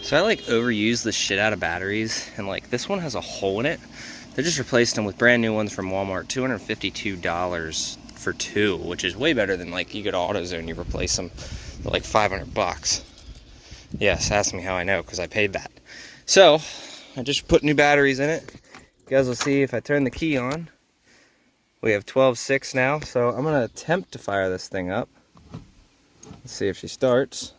So I like overuse the shit out of batteries, and like this one has a hole in it. They just replaced them with brand new ones from Walmart, $252 for 2, which is way better than like you get AutoZone, you replace them for like 500 bucks. Yes, ask me how I know, because I paid that. So I just put new batteries in it. You guys will see if I turn the key on. We have 12.6 now, so I'm gonna attempt to fire this thing up. Let's see if she starts.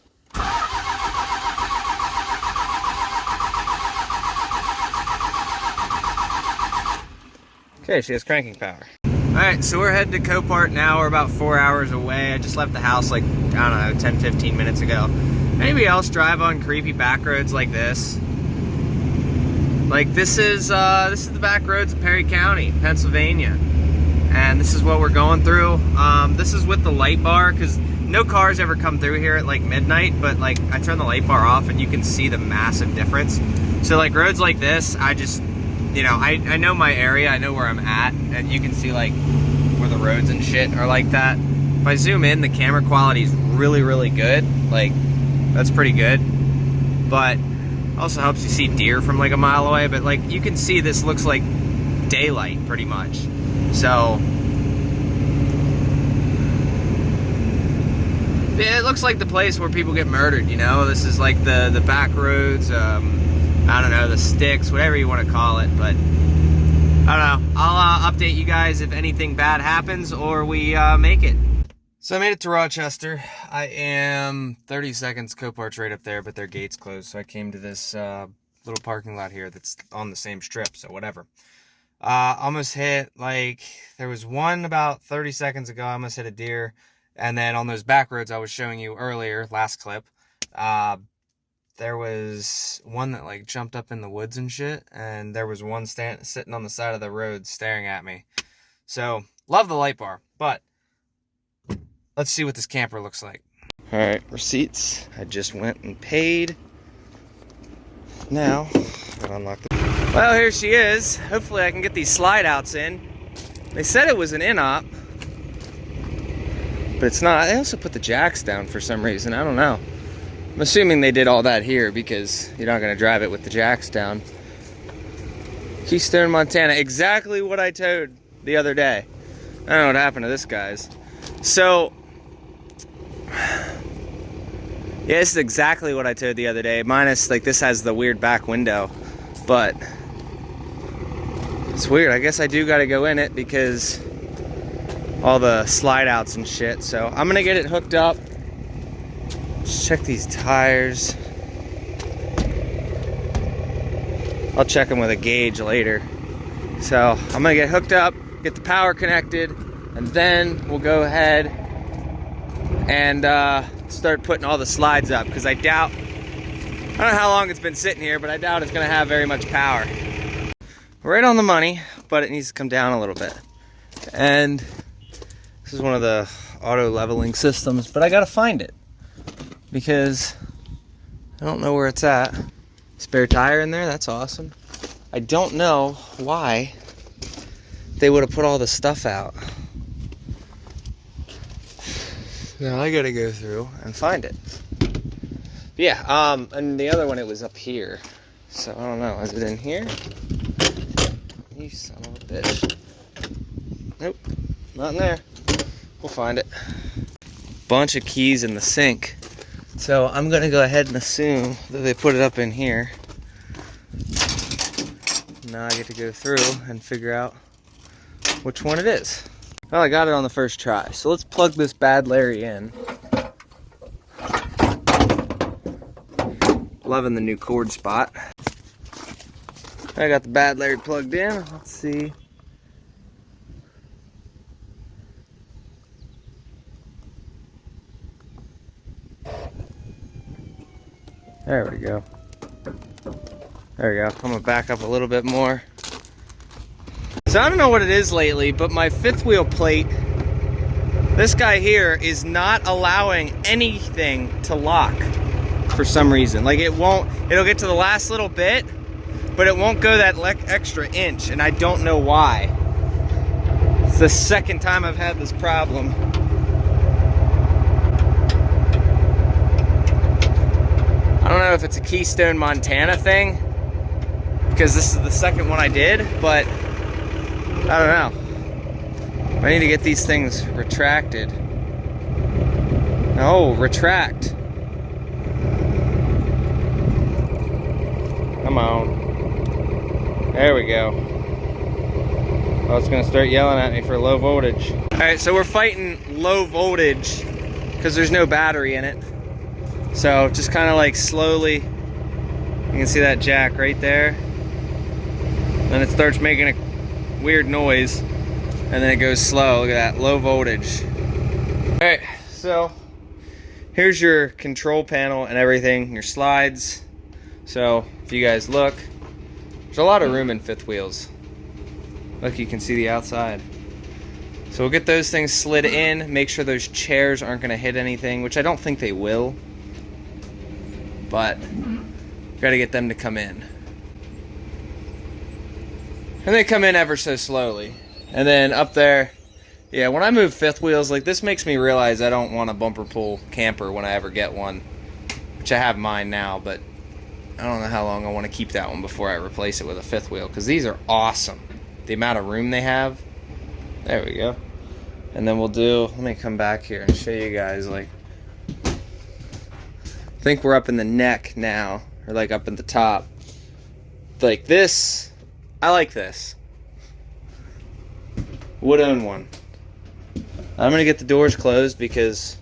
Okay, she has cranking power. Alright, so we're heading to CoPart now. We're about 4 hours away. I just left the house like, I don't know, 10-15 minutes ago. Anybody else drive on creepy back roads like this? Like this is the back roads of Perry County, Pennsylvania. And this is what we're going through. This is with the light bar, because no cars ever come through here at like midnight, but like I turn the light bar off and you can see the massive difference. So like roads like this, I just, you know, I know my area, I know where I'm at, and you can see like where the roads and shit are like that. If I zoom in, the camera quality is really, really good. Like, that's pretty good. But also helps you see deer from like a mile away, but like you can see this looks like daylight pretty much. So it looks like the place where people get murdered, you know. This is like the back roads, I don't know, the sticks, whatever you want to call it. But I don't know, I'll update you guys if anything bad happens or we make it. So I made it to Rochester. I am 30 seconds, CoPart's right up there, but their gate's closed. So I came to this little parking lot here that's on the same strip, so whatever. Almost hit, like, there was one about 30 seconds ago, I almost hit a deer. And then on those back roads I was showing you earlier, last clip, there was one that like jumped up in the woods and shit. And there was one sitting on the side of the road staring at me. So, love the light bar, but let's see what this camper looks like. All right, receipts. I just went and paid. Now, gotta unlock the... Well, here she is. Hopefully I can get these slide outs in. They said it was an in-op, but it's not. They also put the jacks down for some reason. I don't know. I'm assuming they did all that here because you're not gonna drive it with the jacks down. Keystone, Montana. Exactly what I towed the other day. I don't know what happened to this, guys. So, yeah, this is exactly what I towed the other day. Minus, like, this has the weird back window. But it's weird. I guess I do got to go in it because all the slide outs and shit. So I'm going to get it hooked up. Let's check these tires. I'll check them with a gauge later. So I'm going to get hooked up, get the power connected, and then we'll go ahead and start putting all the slides up, because I doubt, I don't know how long it's been sitting here, but I doubt it's going to have very much power. Right on the money, but it needs to come down a little bit. And this is one of the auto leveling systems, but I got to find it because I don't know where it's at. Spare tire in there, that's awesome. I don't know why they would have put all the stuff out. Now I gotta go through and find it. Yeah, and the other one, it was up here. So I don't know, is it in here? You son of a bitch. Nope, not in there. We'll find it. Bunch of keys in the sink. So I'm gonna go ahead and assume that they put it up in here. Now I get to go through and figure out which one it is. Well, I got it on the first try. So let's plug this bad Larry in. Loving the new cord spot. I got the bad Larry plugged in. Let's see. There we go. There we go. I'm gonna back up a little bit more. So I don't know what it is lately, but my fifth wheel plate, this guy here is not allowing anything to lock for some reason. Like it'll get to the last little bit, but it won't go that extra inch, and I don't know why. It's the second time I've had this problem. I don't know if it's a Keystone, Montana thing, because this is the second one I did, but I don't know. I need to get these things retracted. Oh, retract. Come on. There we go. Oh, it's gonna start yelling at me for low voltage. All right, so we're fighting low voltage because there's no battery in it. So just kind of like slowly, you can see that jack right there. Then it starts making a weird noise, and then it goes slow. Look at that, low voltage. All right, so here's your control panel and everything, your slides. So if you guys look, there's a lot of room in fifth wheels. Look, you can see the outside. So we'll get those things slid in, make sure those chairs aren't gonna hit anything, which I don't think they will, but gotta get them to come in. And they come in ever so slowly. And then up there, yeah, when I move fifth wheels, like this makes me realize I don't want a bumper pull camper when I ever get one, which I have mine now, but I don't know how long I want to keep that one before I replace it with a fifth wheel, because these are awesome. The amount of room they have. There we go. And then we'll do, let me come back here and show you guys, like, I think we're up in the neck now, or like up at the top. Like this, I like this. Would own one. I'm gonna get the doors closed because,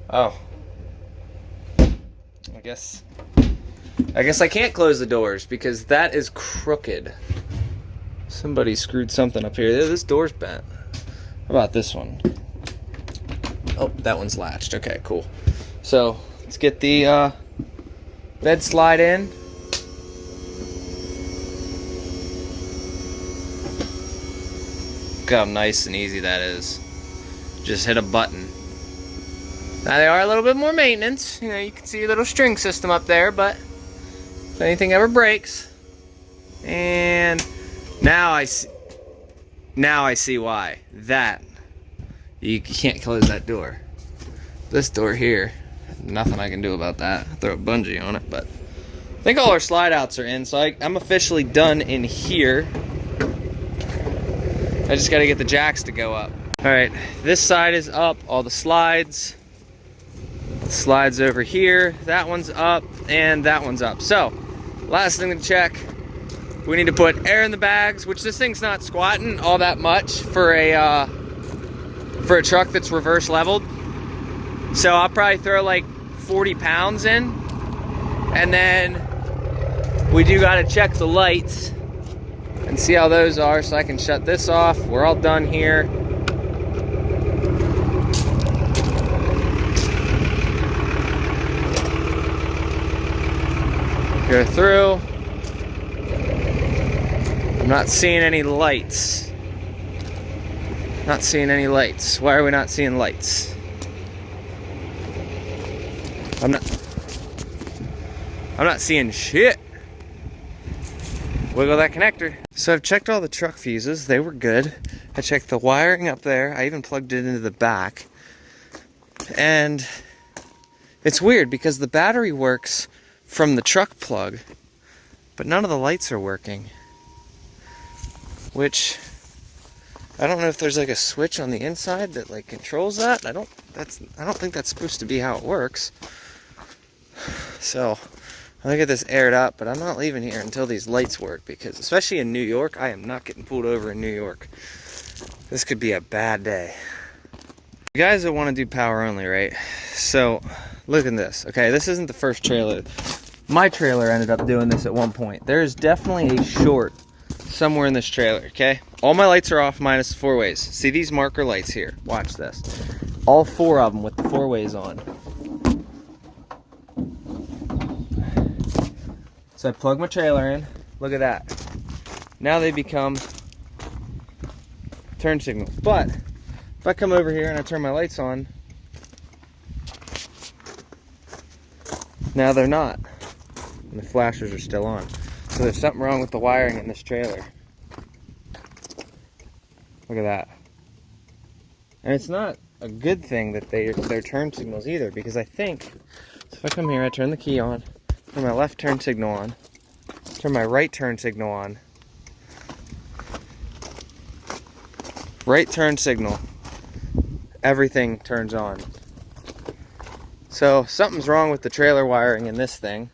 oh, I guess I can't close the doors because that is crooked. Somebody screwed something up here. This door's bent. How about this one? Oh, that one's latched. Okay, cool. So let's get the bed slide in. Look how nice and easy that is. Just hit a button. Now they are a little bit more maintenance. You know, you can see a little string system up there, but if anything ever breaks. And now I see why. That, you can't close that door. This door here, nothing I can do about that. Throw a bungee on it, but I think all our slide outs are in, so I'm officially done in here. I just gotta get the jacks to go up. All right, this side is up, all the slides. Slides over here, that one's up, and that one's up. So, last thing to check, we need to put air in the bags, which this thing's not squatting all that much for a truck that's reverse leveled. So I'll probably throw like 40 pounds in, and then we do gotta check the lights and see how those are, so I can shut this off. We're all done here. Go through. I'm not seeing any lights. Not seeing any lights. Why are we not seeing lights? I'm not seeing shit. Wiggle that connector. So I've checked all the truck fuses. They were good. I checked the wiring up there. I even plugged it into the back. And it's weird because the battery works from the truck plug, but none of the lights are working. Which, I don't know if there's like a switch on the inside that like controls that. I don't think that's supposed to be how it works. So I'm gonna get this aired up, but I'm not leaving here until these lights work, because especially in New York, I am not getting pulled over in New York. This could be a bad day. You guys that want to do power only, right? So look at this. Okay, this isn't the first trailer. My trailer ended up doing this at one point. There is definitely a short somewhere in this trailer, okay? All my lights are off minus the four ways. See these marker lights here? Watch this. All four of them with the four ways on. So I plug my trailer in. Look at that. Now they become turn signals. But if I come over here and I turn my lights on, now they're not. And the flashers are still on. So there's something wrong with the wiring in this trailer. Look at that. And it's not a good thing that they're turn signals either, because I think If I come here, I turn the key on, turn my left turn signal on, turn my right turn signal on. Right turn signal. Everything turns on. So something's wrong with the trailer wiring in this thing,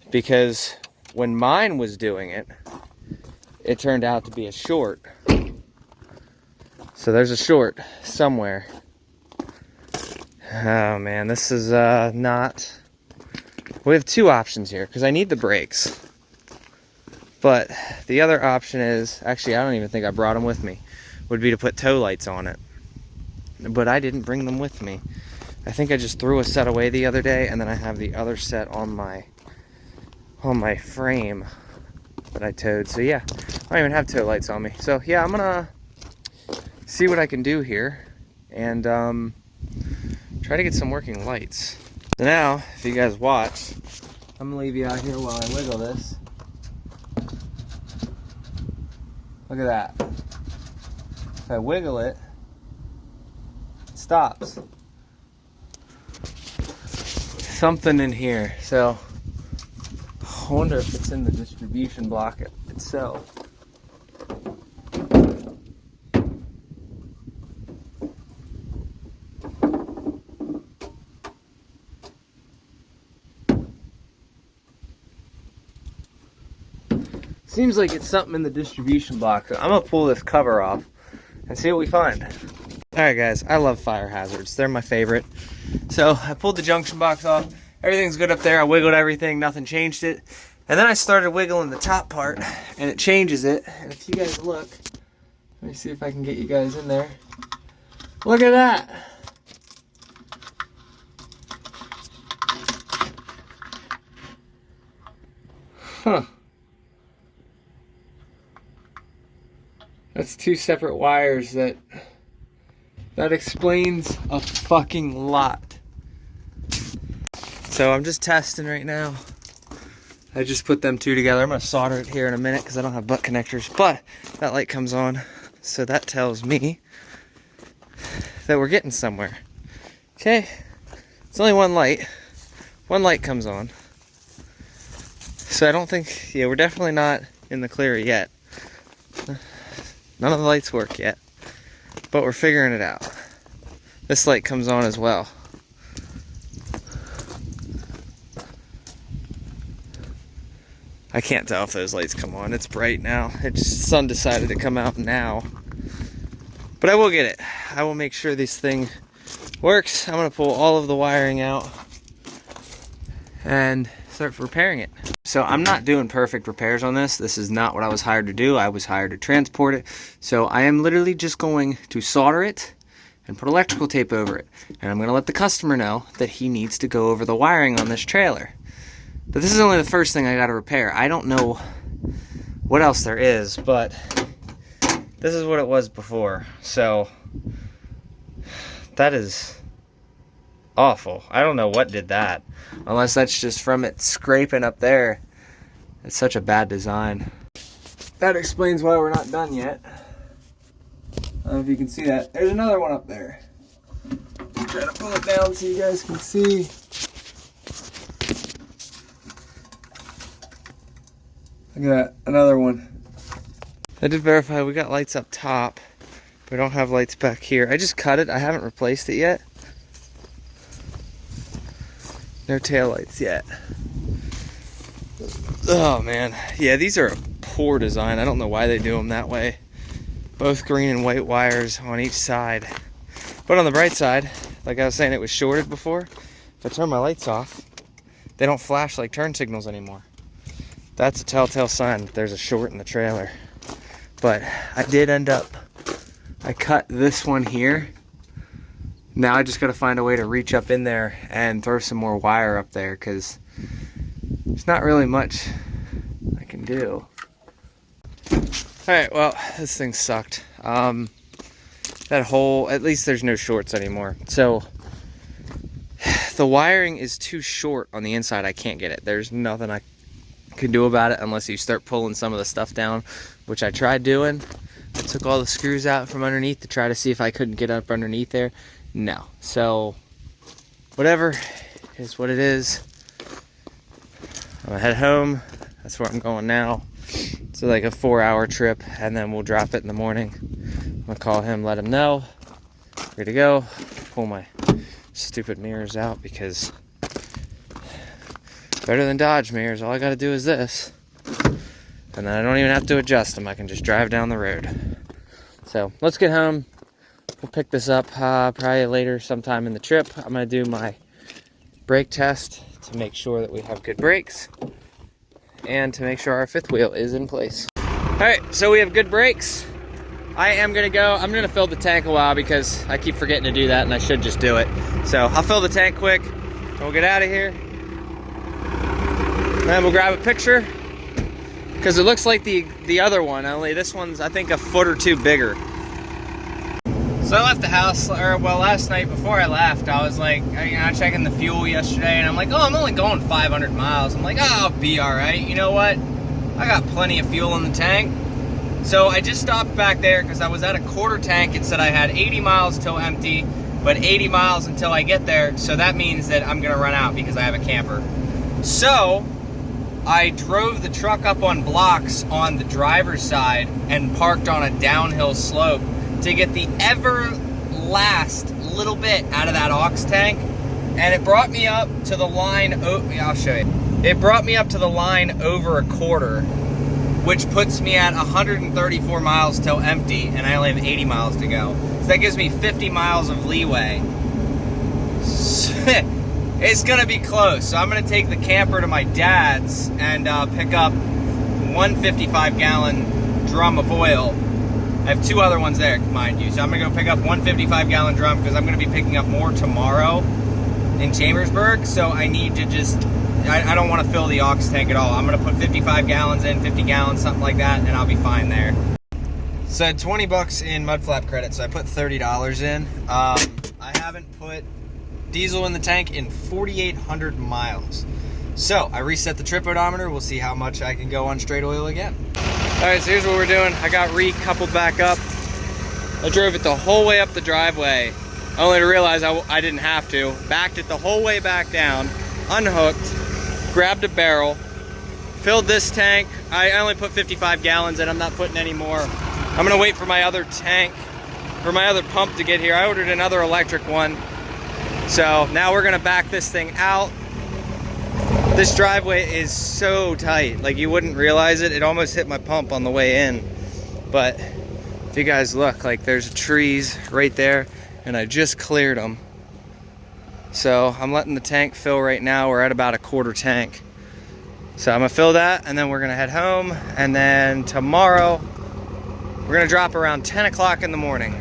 because when mine was doing it, it turned out to be a short. So there's a short somewhere. Oh man, this is not... We have two options here, because I need the brakes. But the other option is, actually I don't even think I brought them with me, would be to put tow lights on it. But I didn't bring them with me. I think I just threw a set away the other day, and then I have the other set on my frame that I towed. So yeah, I don't even have tow lights on me. So yeah, I'm gonna see what I can do here and try to get some working lights. So now, if you guys watch, I'm gonna leave you out here while I wiggle this. Look at that. If I wiggle it, it stops. Something in here. So I wonder if it's in the distribution block itself. Seems like it's something in the distribution block. So I'm gonna pull this cover off and see what we find. Alright guys, I love fire hazards. They're my favorite. So I pulled the junction box off. Everything's good up there. I wiggled everything, nothing changed it. And then I started wiggling the top part and it changes it. And if you guys look, let me see if I can get you guys in there. Look at that. Huh. That's two separate wires. That explains a fucking lot. So I'm just testing right now. I just put them two together. I'm gonna solder it here in a minute because I don't have butt connectors, but that light comes on. So that tells me that we're getting somewhere. Okay, it's only one light. One light comes on. So I don't think, yeah, we're definitely not in the clear yet. None of the lights work yet, but we're figuring it out. This light comes on as well. I can't tell if those lights come on. It's bright now. The sun decided to come out now. But I will get it. I will make sure this thing works. I'm going to pull all of the wiring out and start repairing it. So I'm not doing perfect repairs on this. This is not what I was hired to do. I was hired to transport it. So I am literally just going to solder it and put electrical tape over it. And I'm going to let the customer know that he needs to go over the wiring on this trailer. But this is only the first thing I got to repair. I don't know what else there is, but this is what it was before. So that is awful. I don't know what did that, unless that's just from it scraping up there. It's such a bad design. That explains why we're not done yet. I don't know if you can see that. There's another one up there. Try to pull it down so you guys can see. Look at that, another one. I did verify we got lights up top. We don't have lights back here. I just cut it. I haven't replaced it yet. No tail lights yet. Oh man, yeah, these are a poor design. I don't know why they do them that way. Both green and white wires on each side. But on the bright side, like I was saying, it was shorted before. If I turn my lights off, they don't flash like turn signals anymore. That's a telltale sign that there's a short in the trailer. But I did end up, I cut this one here. Now I just gotta find a way to reach up in there and throw some more wire up there, because there's not really much I can do. Alright, well, this thing sucked. That hole, at least there's no shorts anymore. So the wiring is too short on the inside. I can't get it. There's nothing I can do about it unless you start pulling some of the stuff down, which I tried doing. I took all the screws out from underneath to try to see if I couldn't get up underneath there. No. So whatever is what it is. I'm gonna head home. That's where I'm going now. It's like a 4-hour trip, and then we'll drop it in the morning. I'm gonna call him, let him know. Ready to go. Pull my stupid mirrors out because better than Dodge mirrors. All I gotta do is this. And then I don't even have to adjust them. I can just drive down the road. So let's get home. We'll pick this up probably later sometime in the trip. I'm gonna do my brake test to make sure that we have good brakes and to make sure our fifth wheel is in place. All right, so we have good brakes. I'm gonna fill the tank a while because I keep forgetting to do that and I should just do it. So I'll fill the tank quick and we'll get out of here. Then we'll grab a picture because it looks like the other one, only this one's I think a foot or two bigger. So I left the house, last night before I left, I was like, checking the fuel yesterday, and I'm like, oh, I'm only going 500 miles. I'm like, oh, I'll be all right. You know what? I got plenty of fuel in the tank. So I just stopped back there because I was at a quarter tank. It said I had 80 miles till empty, but 80 miles until I get there. So that means that I'm gonna run out because I have a camper. So I drove the truck up on blocks on the driver's side and parked on a downhill slope to get the ever last little bit out of that aux tank, and it brought me up to the line. I'll show you. It brought me up to the line over a quarter, which puts me at 134 miles till empty, and I only have 80 miles to go. So that gives me 50 miles of leeway. It's gonna be close. So I'm gonna take the camper to my dad's and pick up one 55-gallon drum of oil. I have 2 other ones there, mind you. So I'm gonna go pick up one 55-gallon drum because I'm gonna be picking up more tomorrow in Chambersburg. So I need to I don't want to fill the aux tank at all. I'm gonna put 55 gallons in, 50 gallons, something like that, and I'll be fine there. So I had 20 bucks in mud flap credit, so I put $30 in. I haven't put diesel in the tank in 4,800 miles. So I reset the trip odometer. We'll see how much I can go on straight oil again. All right, so here's what we're doing. I got recoupled back up. I drove it the whole way up the driveway, only to realize I didn't have to. Backed it the whole way back down, unhooked, grabbed a barrel, filled this tank. I only put 55 gallons in. I'm not putting any more. I'm gonna wait for my other tank, for my other pump to get here. I ordered another electric one. So now we're gonna back this thing out. This driveway is so tight, like you wouldn't realize it. It almost hit my pump on the way in. But if you guys look, like there's trees right there and I just cleared them. So I'm letting the tank fill right now. We're at about a quarter tank. So I'm gonna fill that and then we're gonna head home. And then tomorrow, we're gonna drop around 10 o'clock in the morning.